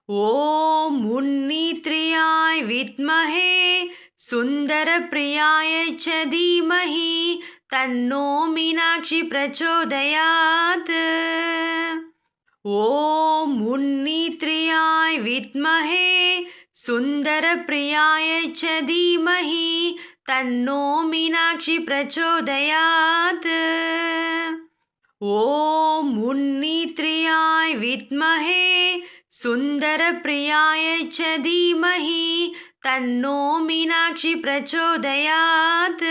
ॐ उन्नीत्रियाय विद्महे सुन्दरप्रियाय च धीमहि तन्नो मीनाक्षी प्रचोदयात्। ॐ उन्नीत्रियाय विद्महे सुन्दरप्रियाय च धीमहि तन्नो मीनाक्षी प्रचोदयात्। ॐ उन्नीत्रियाय विद्महे सुन्दरप्रियाय च धीमहि तन्नो मीनाक्षी प्रचोदयात्।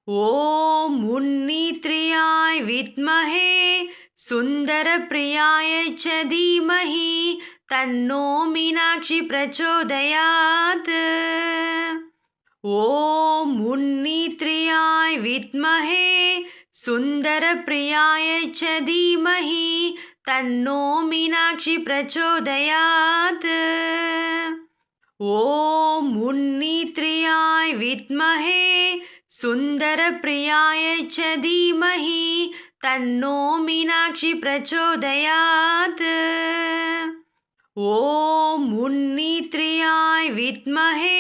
ॐ उन्नीत्रियाय विद्महे सुन्दरप्रियाय च धीमहि तन्नो मीनाक्षी प्रचोदयात्। ॐ उन्नीत्रियाय विद्महे सुन्दरप्रियाय च धीमहि तन्नो मीनाक्षी प्रचोदयात्। ॐ उन्नीत्रियाय विद्महे सुन्दरप्रियाय च धीमहि तन्नो मीनाक्षी प्रचोदयात्। ॐ उन्नीत्रियाय विद्महे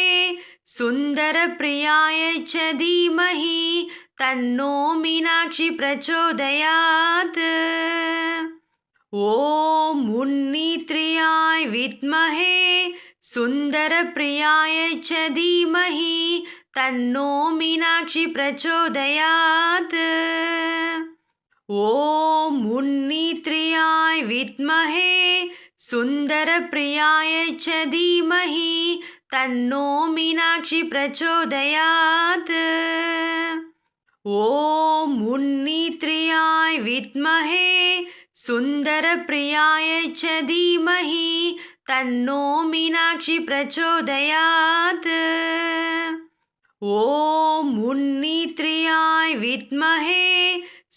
सुन्दरप्रियाय च धीमहि तन्नो मीनाक्षी प्रचोदयात्। ॐ उन्नीत्रियाय विद्महे सुन्दरप्रियाय च धीमहि तन्नो मीनाक्षी प्रचोदयात्। ॐ उन्नीत्रियाय विद्महे सुन्दरप्रियाय च धीमहि तन्नो मीनाक्षी प्रचोदयात्। ॐ उन्नीत्रियाय विद्महे सुन्दरप्रियाय च धीमहि तन्नो मीनाक्षी प्रचोदयात्। ॐ उन्नीत्रियाय विद्महे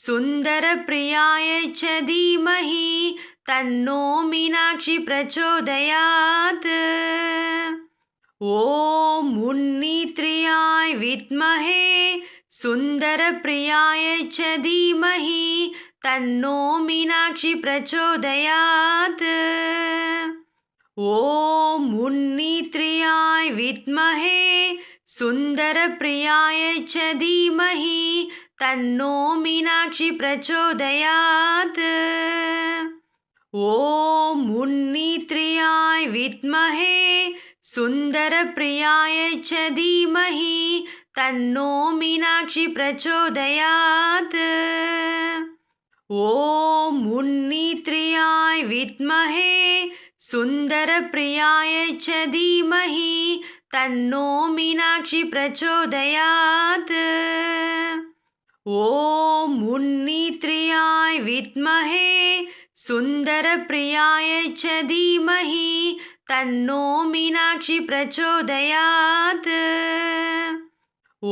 सुन्दरप्रियाय च धीमहि तन्नो मीनाक्षी प्रचोदयात्। ॐ उन्नीत्रियाय विद्महे सुन्दरप्रियाय च धीमहि तन्नो मीनाक्षी प्रचोदयात्। ॐ उन्नीत्रियाय विद्महे सुन्दरप्रियाय च धीमहि तन्नो मीनाक्षी प्रचोदयात्। ॐ उन्नीत्रियाय विद्महे सुन्दरप्रियाय च धीमहि तन्नो मीनाक्षी प्रचोदयात्। ॐ उन्नीत्रियाय विद्महे सुन्दरप्रियाय च धीमहि तन्नो मीनाक्षी प्रचोदयात्। ॐ उन्नीत्रियाय विद्महे सुन्दरप्रियाय च धीमहि तन्नो मीनाक्षी प्रचोदयात्।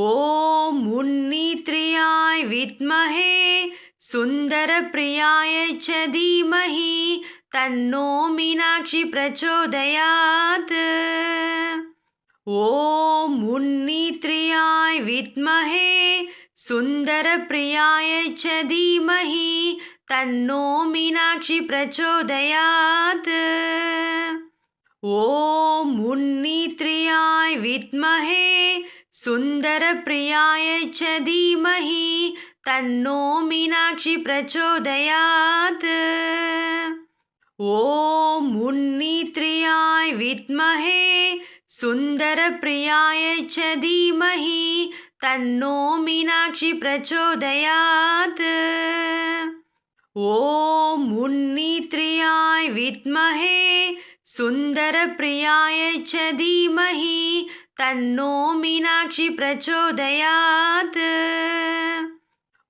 ॐ उन्नीत्रियाय विद्महे सुन्दरप्रियाय च धीमहि तन्नो मीनाक्षी प्रचोदयात्। ॐ उन्नीत्रियाय विद्महे सुन्दरप्रियाय च धीमहि तन्नो मीनाक्षी प्रचोदयात्। ॐ उन्नीत्रियाय विद्महे सुन्दरप्रियाय च धीमहि तन्नो मीनाक्षी प्रचोदयात्। ॐ उन्नीत्रियाय विद्महे सुन्दरप्रियाय च धीमहि तन्नो मीनाक्षी प्रचोदयात्। ॐ उन्नीत्रियाय विद्महे सुन्दरप्रियाय च धीमहि तन्नो मीनाक्षी प्रचोदयात्।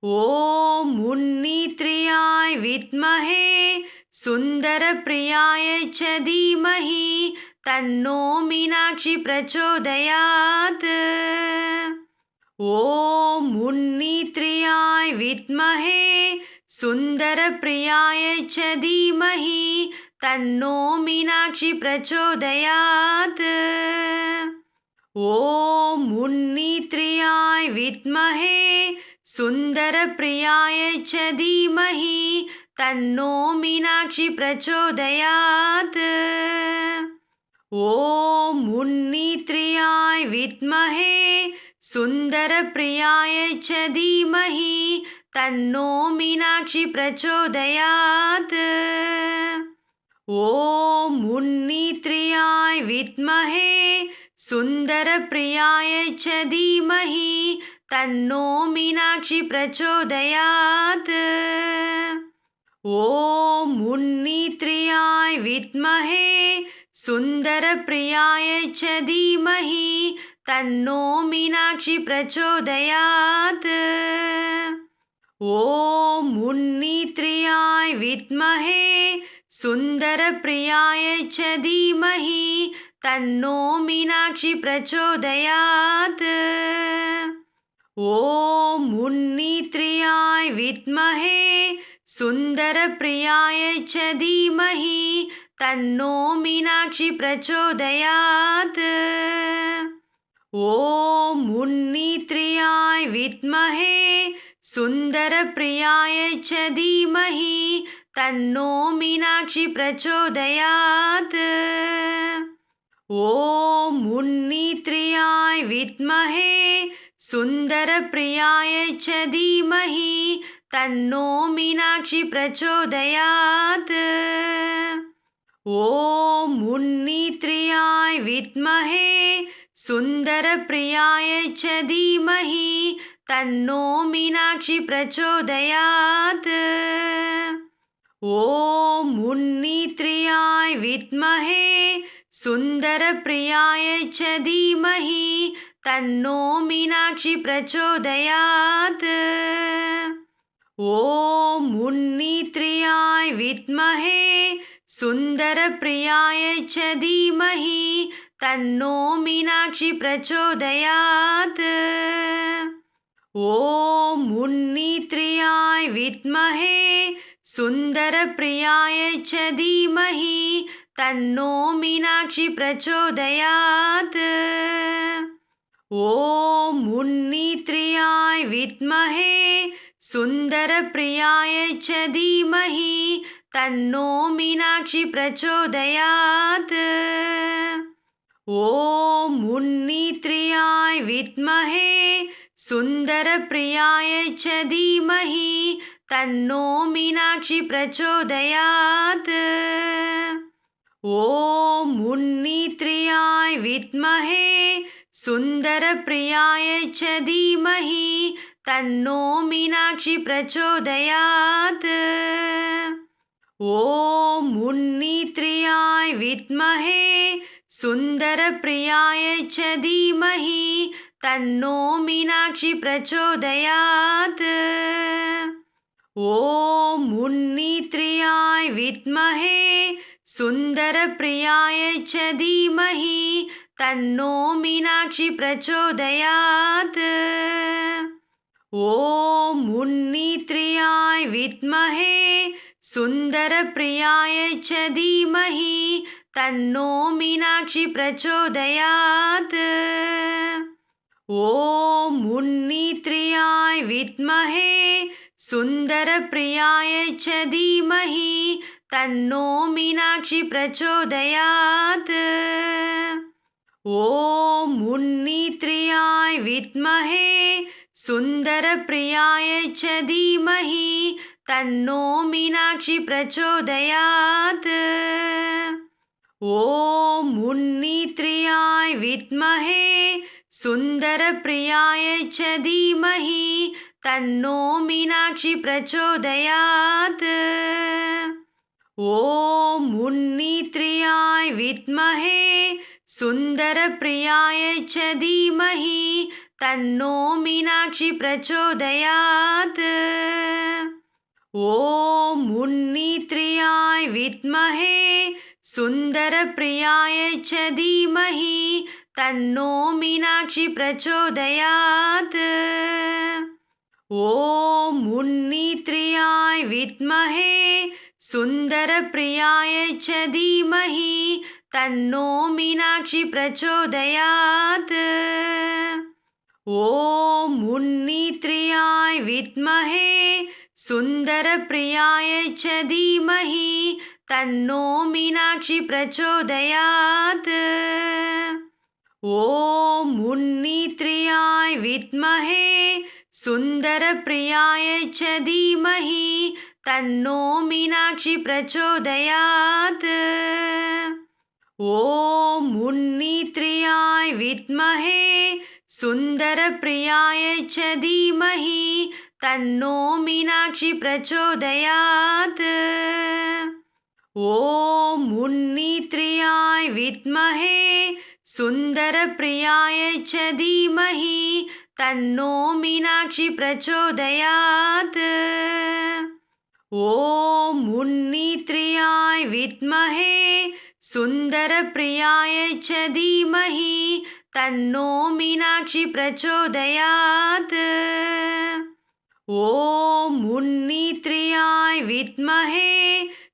ॐ उन्नीत्रियाय विद्महे सुन्दरप्रियाय च धीमहि तन्नो मीनाक्षी प्रचोदयात्। ॐ उन्नीत्रियाय विद्महे सुन्दरप्रियाय च धीमहि तन्नो मीनाक्षी प्रचोदयात्। ॐ उन्नीत्रियाय विद्महे सुन्दरप्रियाय च धीमहि तन्नो मीनाक्षी प्रचोदयात्। ॐ मुन्नीत्रियाय विद्महे सुन्दरप्रियाय च धीमहि तन्नो मीनाक्षी प्रचोदयात्। ॐ मुन्नीत्रियाय विद्महे सुन्दरप्रियाय च धीमहि तन्नो मीनाक्षी प्रचोदयात्। ॐ मुन्नीत्रियाय विद्महे सुन्दरप्रियाय च धीमहि तन्नो मीनाक्षी प्रचोदयात्। ॐ मुन्नीत्रियाय विद्महे सुन्दरप्रियाय च धीमहि तन्नो मीनाक्षी प्रचोदयात्। ॐ मुन्नीत्रियाय विद्महे सुन्दरप्रियाय च धीमहि तन्नो मीनाक्षी प्रचोदयात्। ॐ मुन्नीत्रियाय विद्महे सुन्दरप्रियाय च धीमहि तन्नो मीनाक्षी प्रचोदयात्। ॐ मुन्नीत्रियाय विद्महे सुन्दरप्रियाय च धीमहि तन्नो मीनाक्षी प्रचोदयात्। ॐ मुन्नीत्रियाय विद्महे सुन्दरप्रियाय च धीमहि तन्नो मीनाक्षी प्रचोदयात्। ॐ मुन्नीत्रियाय विद्महे सुन्दरप्रियाय च धीमहि तन्नो मीनाक्षी प्रचोदयात्। ॐ मुन्नीत्रियाय विद्महे सुन्दरप्रियाय च धीमहि तन्नो मीनाक्षी प्रचोदयात्। ॐ मुन्नीत्रियाय विद्महे सुन्दरप्रियाय च धीमहि तन्नो मीनाक्षी प्रचोदयात्। ॐ मुन्नीत्रियाय विद्महे सुन्दरप्रियाय च धीमहि तन्नो मीनाक्षी प्रचोदयात्। ॐ मुन्नीत्रियाय विद्महे सुन्दरप्रियाय च धीमहि तन्नो मीनाक्षी प्रचोदयात्। ॐ मुन्नीत्रियाय विद्महे सुन्दरप्रियाय च धीमहि तन्नो मीनाक्षी प्रचोदयात्। ॐ मुन्नीत्रियाय विद्महे सुन्दरप्रियाय च धीमहि तन्नो मीनाक्षी प्रचोदयात्। ॐ मुन्नीत्रियाय विद्महे सुन्दरप्रियाय च धीमहि तन्नो मीनाक्षी प्रचोदयात्। ॐ मुन्नीत्रियाय विद्महे सुन्दरप्रियाय च धीमहि तन्नो मीनाक्षी प्रचोदयात्। ॐ मुन्नीत्रियाय विद्महे सुन्दरप्रियाय च धीमहि तन्नो मीनाक्षी प्रचोदयात्। ॐ मुन्नीत्रियाय विद्महे सुन्दरप्रियाय च धीमहि तन्नो मीनाक्षी प्रचोदयात्। ॐ मुन्नीत्रियाय विद्महे सुन्दरप्रियाय च धीमहि तन्नो मीनाक्षी प्रचोदयात्। ॐ मुन्नीत्रियाय विद्महे सुन्दरप्रियाय च धीमहि तन्नो मीनाक्षी प्रचोदयात्। ॐ मुन्नीत्रियाय विद्महे सुन्दरप्रियाय च धीमहि तन्नो मीनाक्षी प्रचोदयात्। ॐ मुन्नीत्रियाय विद्महे सुन्दरप्रियाय च धीमहि तन्नो मीनाक्षी प्रचोदयात्। ॐ मुन्नीत्रियाय विद्महे सुन्दरप्रियाय च धीमहि तन्नो मीनाक्षी प्रचोदयात्। ॐ मुन्नीत्र्याय विद्महे सुन्दरप्रियाय च धीमहि तन्नो मीनाक्षी प्रचोदयात्। ॐ मुन्नीत्र्याय विद्महे सुन्दरप्रियाय च धीमहि तन्नो मीनाक्षी प्रचोदयात्। ॐ मुन्नीत्र्याय विद्महे सुन्दरप्रियाय च धीमहि तन्नो मीनाक्षी प्रचोदयात्। ॐ मुन्नीत्र्याय विद्महे सुन्दरप्रियाय च धीमहि तन्नो मीनाक्षी प्रचोदयात्। ॐ मुन्नीत्र्याय विद्महे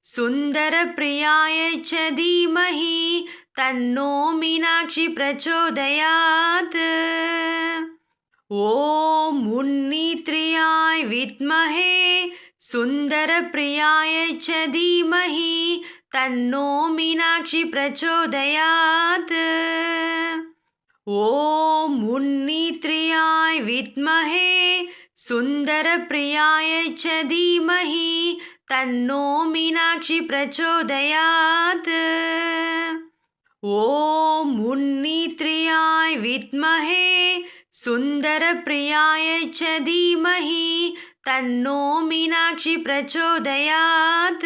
सुन्दरप्रियाय च धीमहि तन्नो मीनाक्षी प्रचोदयात्। ॐ मुन्नीत्र्याय विद्महे सुन्दरप्रियाय च धीमहि तन्नो मीनाक्षी प्रचोदयात्। ॐ मुन्नीत्र्याय विद्महे सुन्दरप्रियाय च धीमहि तन्नो मीनाक्षी प्रचोदयात्। ॐ मुन्नीत्र्याय विद्महे सुन्दरप्रियाय च धीमहि तन्नो मीनाक्षी प्रचोदयात्।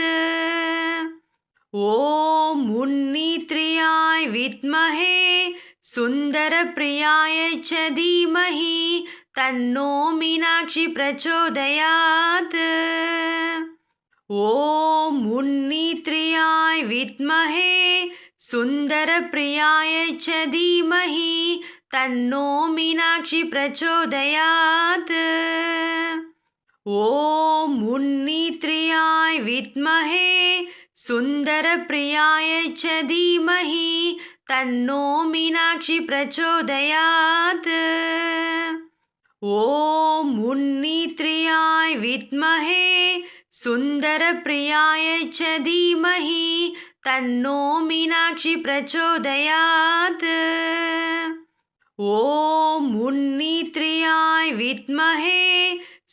ॐ मुन्नीत्र्याय विद्महे सुन्दरप्रियाय च धीमहि तन्नो मीनाक्षी प्रचोदयात्। ॐ मुन्नीत्र्याय विद्महे सुन्दरप्रियाय च धीमहि तन्नो मीनाक्षी प्रचोदयात्। ॐ मुन्नीत्र्याय विद्महे सुन्दरप्रियाय च धीमहि तन्नो मीनाक्षी प्रचोदयात्। ॐ मुन्नीत्र्याय विद्महे सुन्दरप्रियाय च धीमहि तन्नो मीनाक्षी प्रचोदयात्। ॐ मुन्नीत्र्याय विद्महे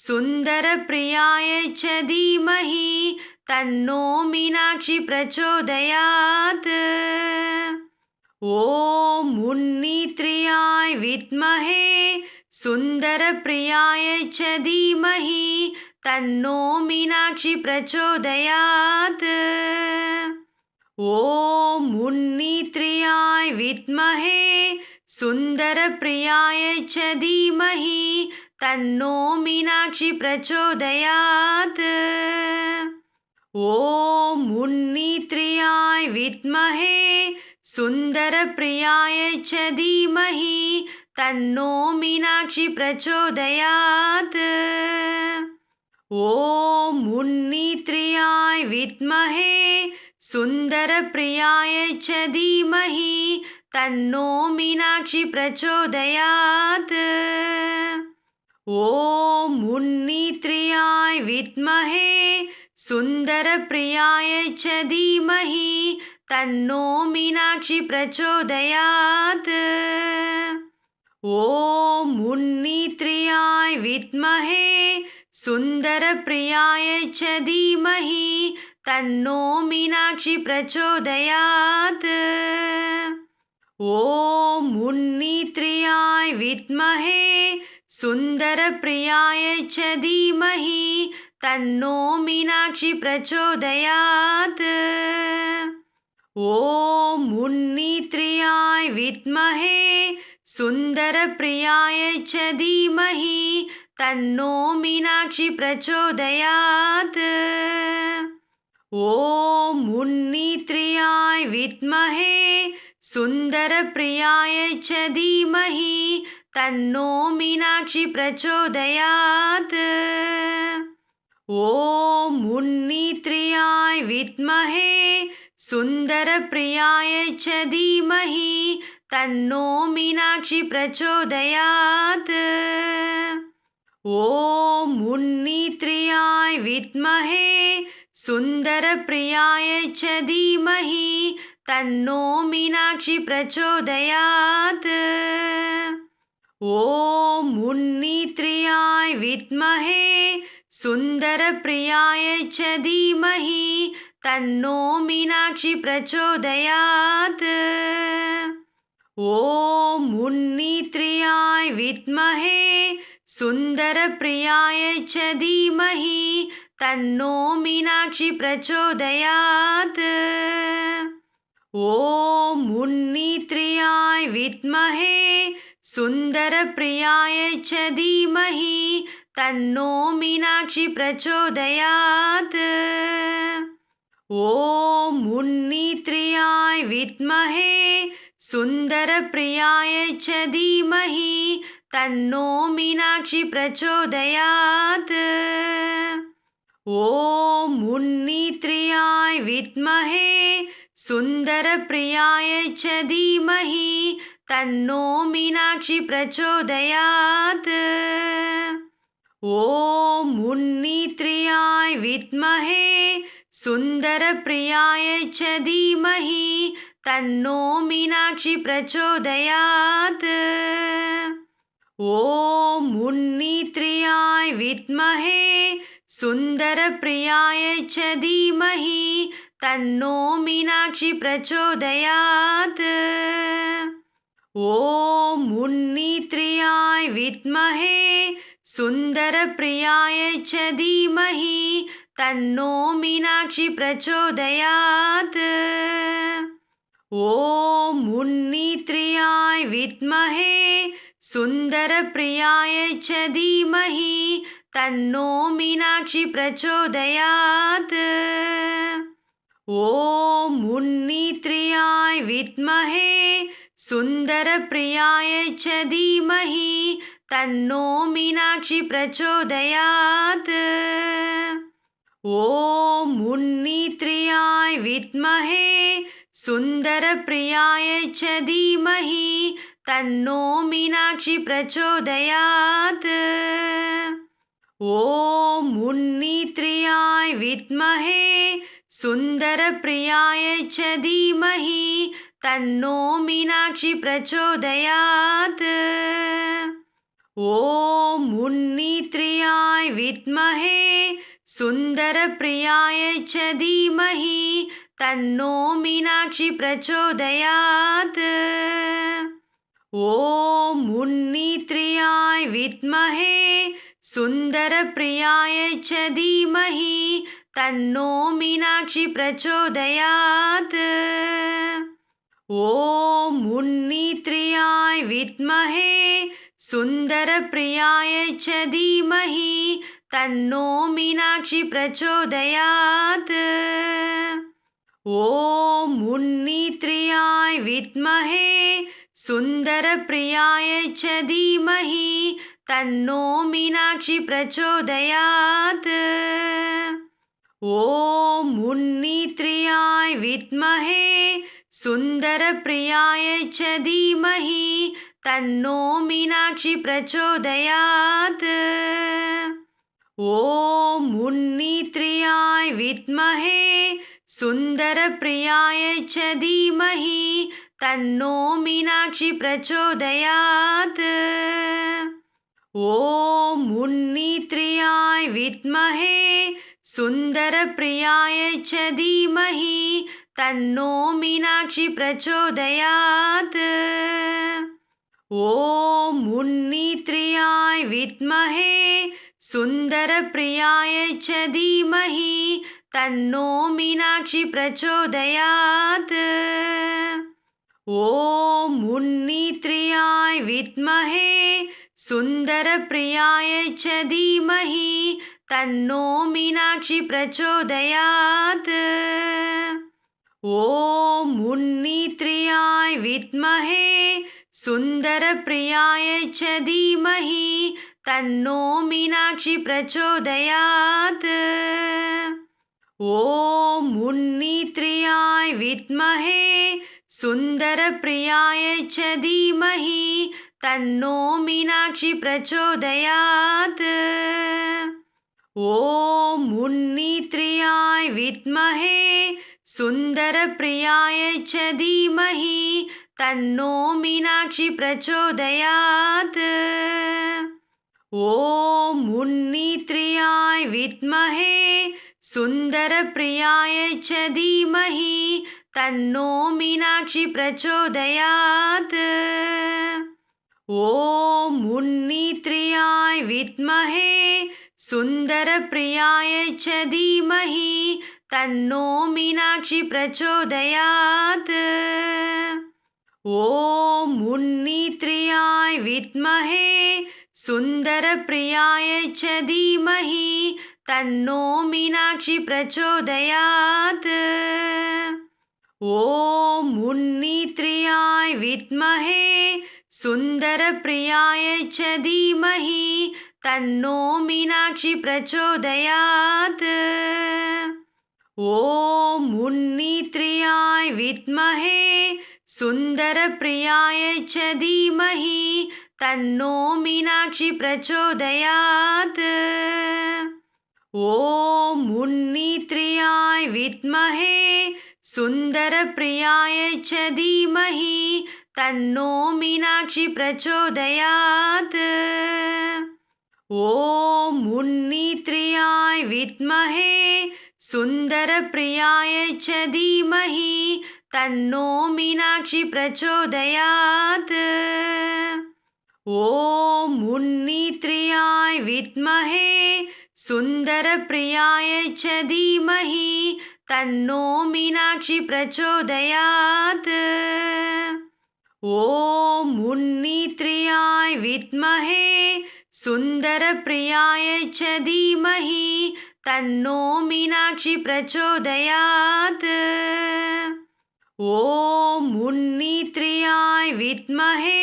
सुन्दरप्रियाय च धीमहि तन्नो मीनाक्षी प्रचोदयात्। ॐ मुन्नीत्र्याय विद्महे सुन्दरप्रियाय च धीमहि तन्नो मीनाक्षी प्रचोदयात्। ॐ मुन्नीत्र्याय विद्महे सुन्दरप्रियाय च धीमहि तन्नो मीनाक्षी प्रचोदयात्। ॐ मुन्नीत्र्याय विद्महे सुन्दरप्रियाय च धीमहि तन्नो मीनाक्षी प्रचोदयात्। ॐ मुन्नीत्र्याय विद्महे सुन्दरप्रियाय च धीमहि तन्नो मीनाक्षी प्रचोदयात्। ॐ मुन्नीत्र्याय विद्महे सुन्दरप्रियाय च धीमहि तन्नो मीनाक्षी प्रचोदयात्। ॐ मुन्नीत्र्याय विद्महे सुन्दरप्रियाय च धीमहि तन्नो मीनाक्षी प्रचोदयात्। ॐ मुन्नीत्र्याय विद्महे सुन्दरप्रियाय च धीमहि तन्नो मीनाक्षी प्रचोदयात्। ॐ मुन्नीत्र्याय विद्महे सुन्दरप्रियाय च धीमहि तन्नो मीनाक्षी प्रचोदयात्। ॐ मुन्नीत्र्याय विद्महे सुन्दरप्रियाय च धीमहि तन्नो मीनाक्षी प्रचोदयात्। ॐ मुन्नीत्र्याय विद्महे सुन्दरप्रियाय च धीमहि तन्नो मीनाक्षी प्रचोदयात्। ॐ मुन्नीत्र्याय विद्महे सुन्दरप्रियाय च धीमहि तन्नो मीनाक्षी प्रचोदयात्। ॐ उन्नीत्रियाय विद्महे सुन्दरप्रियाय च धीमहि तन्नो मीनाक्षी प्रचोदयात्। ॐ उन्नीत्रियाय विद्महे सुन्दरप्रियाय च धीमहि तन्नो मीनाक्षी प्रचोदयात्। ॐ उन्नीत्रियाय विद्महे सुन्दरप्रियाय च धीमहि तन्नो मीनाक्षी प्रचोदयात्। ॐ उन्नीत्रियाय विद्महे सुन्दरप्रियाय च धीमहि तन्नो मीनाक्षी प्रचोदयात्। ॐ उन्नीत्रियाय विद्महे सुन्दरप्रियाय च धीमहि तन्नो मीनाक्षी प्रचोदयात्। ॐ उन्नीत्रियाय विद्महे सुन्दरप्रियाय च धीमहि तन्नो मीनाक्षी प्रचोदयात्। ॐ उन्नीत्रियाय विद्महे सुन्दरप्रियाय च धीमहि तन्नो मीनाक्षी प्रचोदयात्। ॐ उन्नीत्रियाय विद्महे सुन्दरप्रियाय च धीमहि तन्नो मीनाक्षी प्रचोदयात्। ॐ उन्नीत्रियाय विद्महे सुन्दरप्रियाय च धीमहि तन्नो मीनाक्षी प्रचोदयात्। ॐ उन्नीत्रियाय विद्महे सुन्दरप्रियाय च धीमहि तन्नो मीनाक्षी प्रचोदयात्। ॐ उन्नीत्रियाय विद्महे सुन्दरप्रियाय च धीमहि तन्नो मीनाक्षी प्रचोदयात्। ॐ उन्नीत्रियाय विद्महे सुन्दरप्रियाय च धीमहि तन्नो मीनाक्षी प्रचोदयात्। ॐ उन्नीत्रियाय विद्महे सुन्दरप्रियाय च धीमहि तन्नो मीनाक्षी प्रचोदयात्। ॐ उन्नीत्रियाय विद्महे सुन्दरप्रियाय च धीमहि तन्नो मीनाक्षी प्रचोदयात्। ॐ उन्नीत्रियाय विद्महे सुन्दरप्रियाय च धीमहि तन्नो मीनाक्षी प्रचोदयात्। ॐ उन्नीत्रियाय विद्महे सुन्दरप्रियाय च धीमहि तन्नो मीनाक्षी प्रचोदयात्। ॐ उन्नीत्रियाय विद्महे सुन्दरप्रियाय च धीमहि तन्नो मीनाक्षी प्रचोदयात्। ॐ उन्नीत्रियाय विद्महे सुन्दरप्रियाय च धीमहि तन्नो मीनाक्षी प्रचोदयात्। ॐ उन्नीत्रियाय विद्महे सुन्दरप्रियाय च धीमहि तन्नो मीनाक्षी प्रचोदयात्। ॐ उन्नीत्रियाय विद्महे सुन्दरप्रियाय च धीमहि तन्नो मीनाक्षी प्रचोदयात्। ॐ उन्नीत्रियाय विद्महे सुन्दरप्रियाय च धीमहि तन्नो मीनाक्षी प्रचोदयात्। ॐ उन्नीत्रियाय विद्महे सुन्दरप्रियाय च धीमहि तन्नो मीनाक्षी प्रचोदयात्। ॐ उन्नीत्रियाय विद्महे सुन्दरप्रियाय च धीमहि तन्नो मीनाक्षी प्रचोदयात्। ॐ मुन्नीत्रियाय विद्महे सुन्दरप्रियाय च धीमहि तन्नो मीनाक्षी प्रचोदयात्। ॐ मुन्नीत्रियाय विद्महे सुन्दरप्रियाय च धीमहि तन्नो मीनाक्षी प्रचोदयात्। ॐ मुन्नीत्रियाय विद्महे सुन्दरप्रियाय च धीमहि तन्नो मीनाक्षी प्रचोदयात्। ॐ मुन्नीत्रियाय विद्महे सुन्दरप्रियाय च धीमहि तन्नो मीनाक्षी प्रचोदयात्। ॐ मुन्नीत्रियाय विद्महे सुन्दरप्रियाय च धीमहि तन्नो मीनाक्षी प्रचोदयात्। ॐ मुन्नीत्रियाय विद्महे सुन्दरप्रियाय च धीमहि तन्नो मीनाक्षी प्रचोदयात्। ॐ मुन्नीत्रियाय विद्महे सुन्दरप्रियाय च धीमहि तन्नो मीनाक्षी प्रचोदयात्। ॐ मुन्नीत्रियाय विद्महे सुन्दरप्रियाय च धीमहि तन्नो मीनाक्षी प्रचोदयात्। ॐ मुन्नीत्रियाय विद्महे सुन्दरप्रियाय च धीमहि तन्नो मीनाक्षी प्रचोदयात्। ॐ मुन्नीत्रियाय विद्महे सुन्दरप्रियाय च धीमहि तन्नो मीनाक्षी प्रचोदयात्। ॐ मुन्नीत्रियाय विद्महे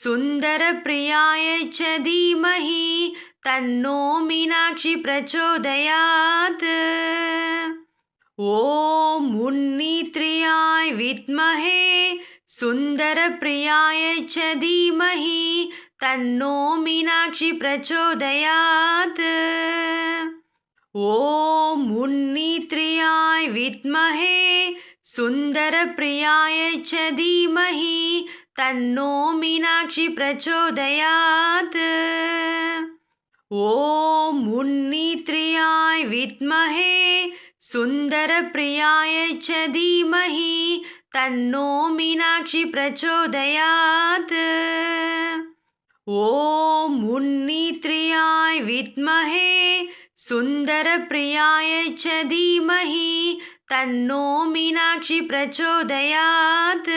सुन्दरप्रियाय च धीमहि तन्नो मीनाक्षी प्रचोदयात्। ॐ मुन्नीत्रियाय विद्महे सुन्दरप्रियाय च धीमहि तन्नो मीनाक्षी प्रचोदयात्। ॐ मुन्नीत्रियाय विद्महे सुन्दरप्रियाय च धीमहि तन्नो मीनाक्षी प्रचोदयात्। ॐ मुन्नीत्रियाय विद्महे सुन्दरप्रियाय च धीमहि तन्नो मीनाक्षी प्रचोदयात्। ॐ मुन्नीत्रियाय विद्महे सुन्दरप्रियाय च धीमहि तन्नो मीनाक्षी प्रचोदयात्।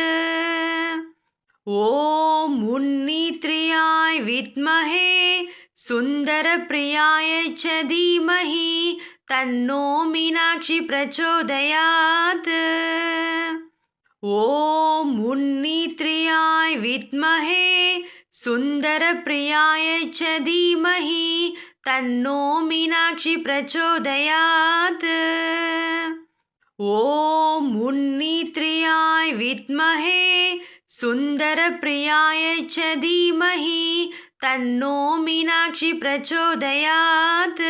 ॐ मुन्नीत्रियाय विद्महे सुन्दरप्रियाय च धीमहि तन्नो मीनाक्षी प्रचोदयात्। ॐ मुन्नीत्रियाय विद्महे सुन्दरप्रियाय च धीमहि तन्नो मीनाक्षी प्रचोदयात्। ॐ मुन्नीत्रियाय विद्महे सुन्दरप्रियाय च धीमहि तन्नो मीनाक्षी प्रचोदयात्।